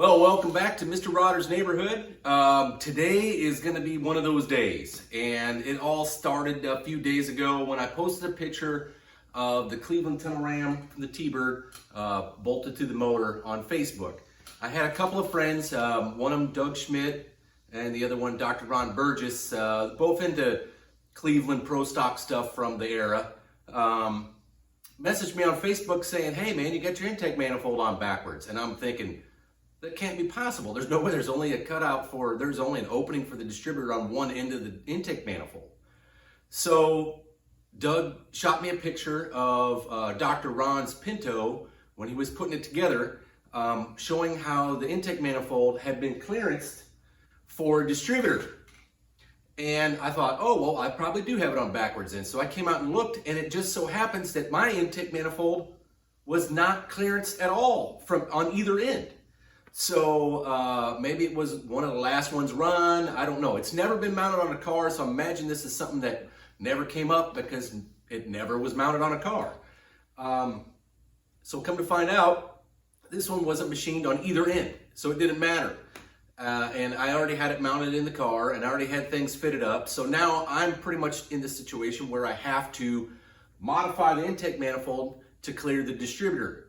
Well, welcome back to Mr. Rodder's neighborhood. Today is going to be one of those days, and it all started a few days ago when I posted a picture of the Cleveland Tunnel Ram from the T-Bird bolted to the motor on Facebook. I had a couple of friends, one of them Doug Schmidt and the other one Dr. Ron Burgess, both into Cleveland pro stock stuff from the era. Messaged me on Facebook saying, "Hey man, you got your intake manifold on backwards." And I'm thinking, that can't be possible. There's no way. There's only there's only an opening for the distributor on one end of the intake manifold. So Doug shot me a picture of Dr. Ron's Pinto when he was putting it together, showing how the intake manifold had been clearanced for a distributor. And I thought, oh, well, I probably do have it on backwards then. So I came out and looked, and it just so happens that my intake manifold was not clearanced at all on either end. So maybe it was one of the last ones run. I don't know. It's never been mounted on a car, so I imagine this is something that never came up because it never was mounted on a car. So come to find out, this one wasn't machined on either end, so it didn't matter. And I already had it mounted in the car, and I already had things fitted up. So now I'm pretty much in this situation where I have to modify the intake manifold to clear the distributor.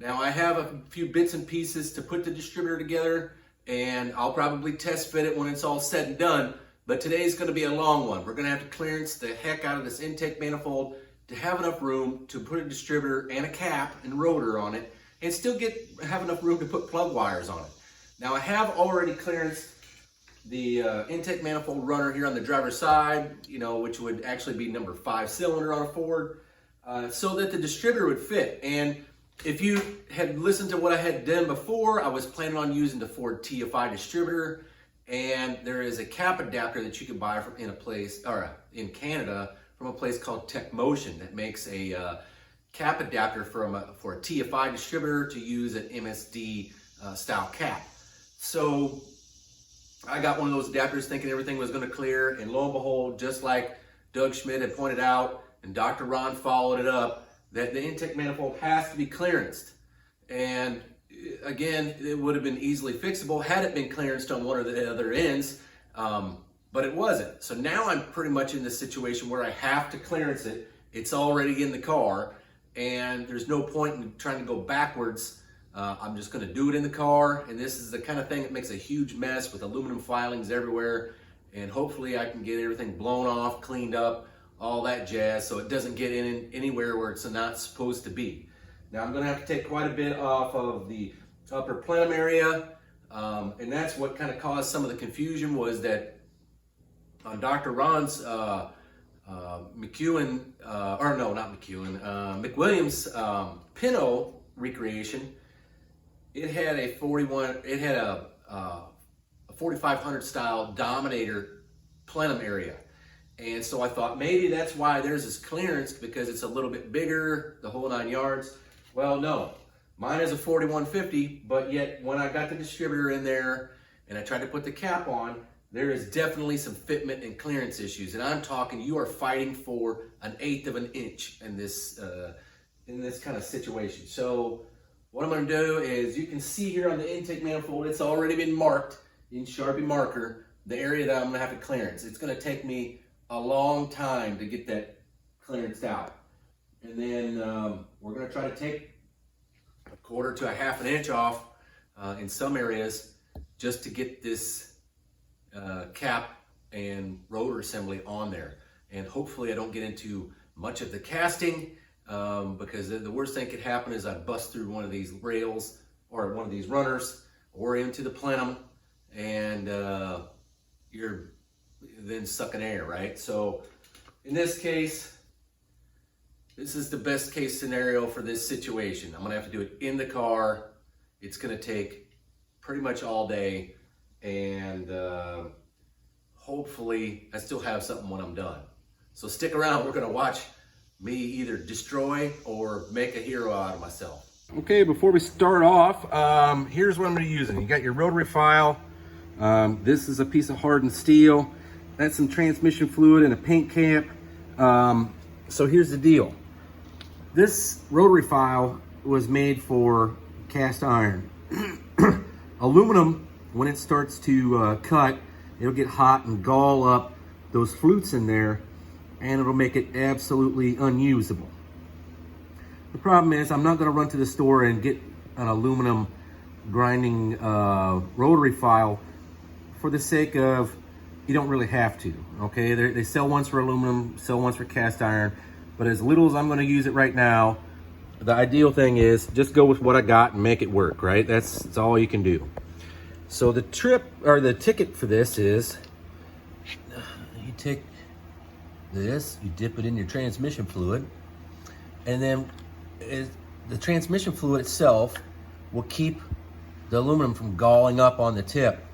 Now I have a few bits and pieces to put the distributor together, and I'll probably test fit it when it's all said and done, but today's gonna be a long one. We're gonna have to clearance the heck out of this intake manifold to have enough room to put a distributor and a cap and rotor on it, and still have enough room to put plug wires on it. Now I have already clearanced the intake manifold runner here on the driver's side, which would actually be number 5 cylinder on a Ford, so that the distributor would fit. And if you had listened to what I had done before, I was planning on using the Ford TFI distributor, and there is a cap adapter that you can buy in Canada from a place called Tech Motion that makes a cap adapter for a TFI distributor to use an MSD style cap. So I got one of those adapters thinking everything was going to clear, and lo and behold, just like Doug Schmidt had pointed out and Dr. Ron followed it up, that the intake manifold has to be clearanced. And again, it would have been easily fixable had it been clearanced on one of the other ends, but it wasn't. So now I'm pretty much in this situation where I have to clearance it. It's already in the car, and there's no point in trying to go backwards. I'm just gonna do it in the car, and this is the kind of thing that makes a huge mess with aluminum filings everywhere, and hopefully I can get everything blown off, cleaned up, all that jazz, so it doesn't get in anywhere where it's not supposed to be. Now I'm gonna have to take quite a bit off of the upper plenum area, and that's what kind of caused some of the confusion, was that on Dr. Ron's McWilliams Pinto recreation, it had a 4500 style Dominator plenum area. And so I thought maybe that's why theirs is clearanced, because it's a little bit bigger, the whole 9 yards. Well, no, mine is a 4150, but yet when I got the distributor in there and I tried to put the cap on, there is definitely some fitment and clearance issues. And I'm talking, you are fighting for 1/8 of an inch in this kind of situation. So what I'm gonna do is, you can see here on the intake manifold, it's already been marked in Sharpie marker, the area that I'm gonna have to clearance. It's gonna take me a long time to get that clearanced out. And then we're gonna try to take 1/4 to 1/2 inch off in some areas just to get this cap and rotor assembly on there. And hopefully I don't get into much of the casting, because the worst thing could happen is I bust through one of these rails or one of these runners or into the plenum, and you're then sucking air, right? So in this case, this is the best case scenario for this situation. I'm gonna have to do it in the car. It's gonna take pretty much all day, and hopefully I still have something when I'm done. So stick around, we're gonna watch me either destroy or make a hero out of myself. Okay, before we start off, here's what I'm gonna be using. You got your rotary file. This is a piece of hardened steel. That's some transmission fluid and a paint cap. So here's the deal. This rotary file was made for cast iron. aluminum, when it starts to cut, it'll get hot and gall up those flutes in there, and it'll make it absolutely unusable. The problem is I'm not going to run to the store and get an aluminum grinding rotary file for the sake of, you don't really have to, okay? They sell ones for aluminum, sell ones for cast iron, but as little as I'm going to use it right now, the ideal thing is just go with what I got and make it work, right? That's all you can do. So the ticket for this is, you take this, you dip it in your transmission fluid, and then the transmission fluid itself will keep the aluminum from galling up on the tip.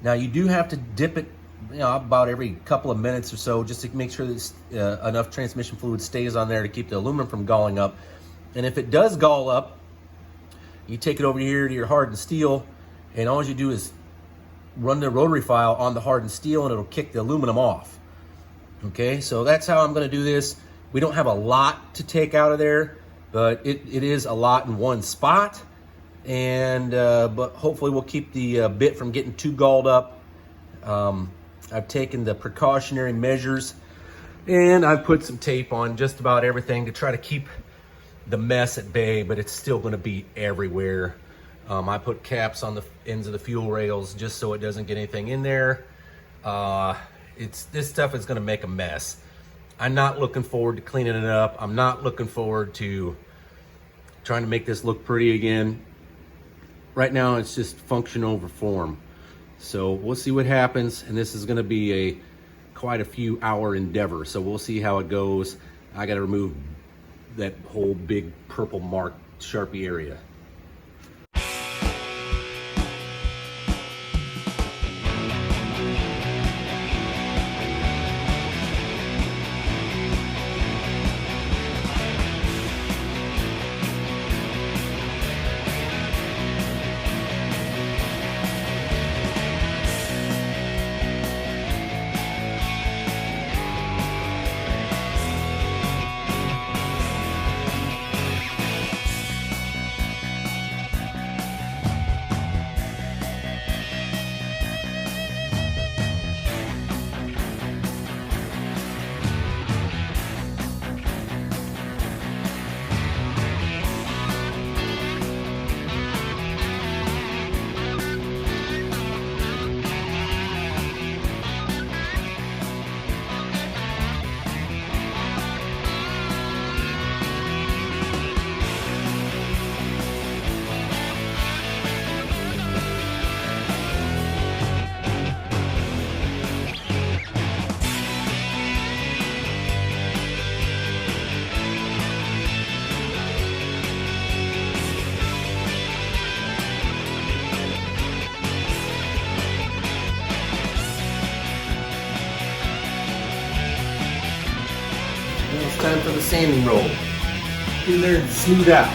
Now you do have to dip it, about every couple of minutes or so, just to make sure that enough transmission fluid stays on there to keep the aluminum from galling up. And if it does gall up, you take it over here to your hardened steel, and all you do is run the rotary file on the hardened steel, and it'll kick the aluminum off. Okay, so that's how I'm going to do this. We don't have a lot to take out of there, but it is a lot in one spot. And but hopefully we'll keep the bit from getting too galled up. I've taken the precautionary measures, and I've put some tape on just about everything to try to keep the mess at bay, but it's still going to be everywhere. I put caps on the ends of the fuel rails just so it doesn't get anything in there. This stuff is going to make a mess. I'm not looking forward to cleaning it up. I'm not looking forward to trying to make this look pretty again. Right now it's just function over form. So we'll see what happens, and this is going to be quite a few hour endeavor. So we'll see how it goes. I got to remove that whole big purple mark Sharpie area. It's time for the sanding roll. Get in there and smooth out.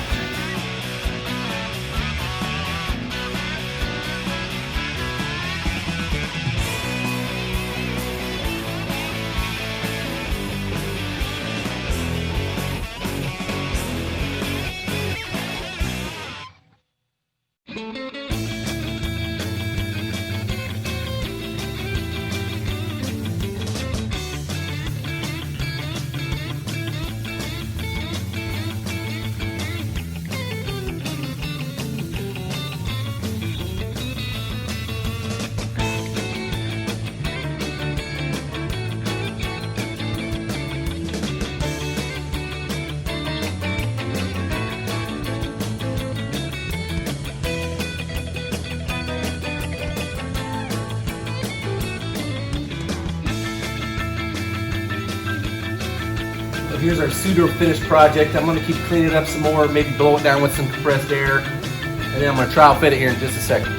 Here's our pseudo finished project. I'm going to keep cleaning it up some more, maybe blow it down with some compressed air, and then I'm going to trial fit it here in just a second.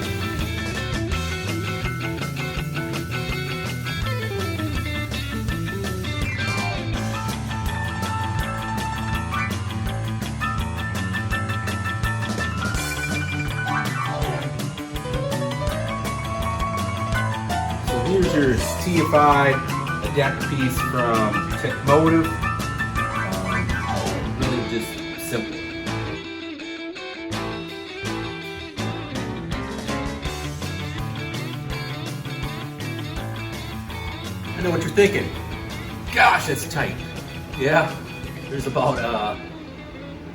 So here's your TFI adapter piece from Techmotive. Just simple. I know what you're thinking. Gosh, that's tight. Yeah, there's about,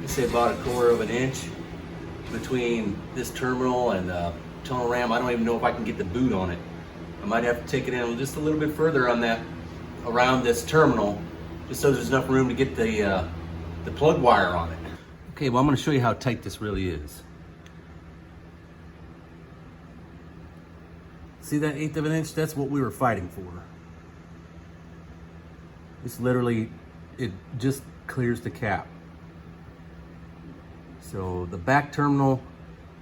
let's say about 1/4 of an inch between this terminal and the tunnel ram. I don't even know if I can get the boot on it. I might have to take it in just a little bit further on that, around this terminal, just so there's enough room to get the plug wire on it. Okay, well, I'm going to show you how tight this really is. See that 1/8 of an inch? That's what we were fighting for. It's literally, it just clears the cap. So the back terminal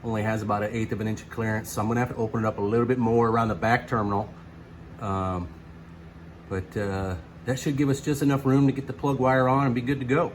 only has about 1/8 of an inch of clearance, so I'm gonna have to open it up a little bit more around the back terminal. But that should give us just enough room to get the plug wire on and be good to go.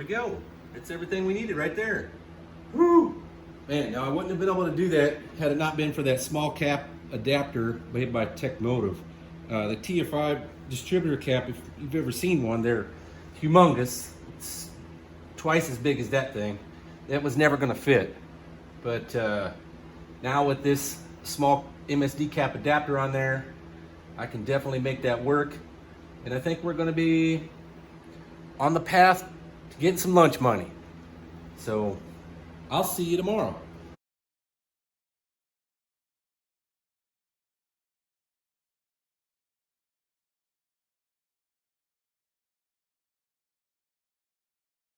Go. It's everything we needed right there. Woo! Man, now I wouldn't have been able to do that had it not been for that small cap adapter made by Techmotive. The TFI distributor cap, if you've ever seen one, they're humongous. It's twice as big as that thing. That was never going to fit. But now with this small MSD cap adapter on there, I can definitely make that work. And I think we're going to be on the path to getting some lunch money. So I'll see you tomorrow.